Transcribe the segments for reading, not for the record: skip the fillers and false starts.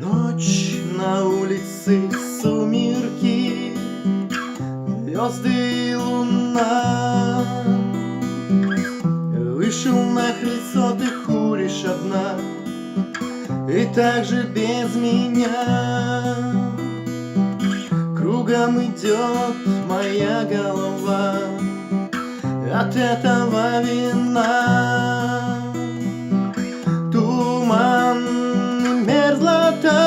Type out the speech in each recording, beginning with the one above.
Ночь, на улице сумерки, звезды и луна. Вышел на крыльцо, ты куришь одна, и так же без меня. Кругом идет моя голова от этого вина. Туман, мерзлота,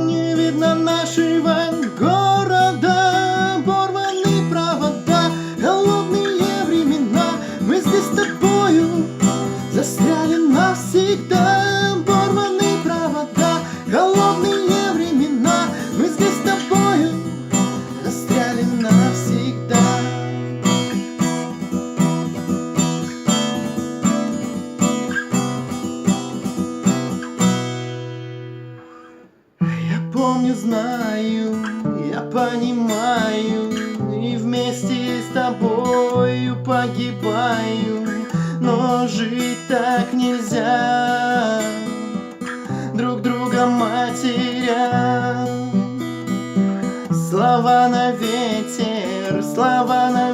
не видно нашего города. Оборваны провода, голодные времена. Мы здесь с тобою застряли навсегда. Оборваны провода, голодные времена. Мы здесь с тобою застряли навсегда. Я помню, знаю, я понимаю, и вместе с тобою погибаю. Но жить так нельзя, друг друга матеря. Слова на ветер, слова на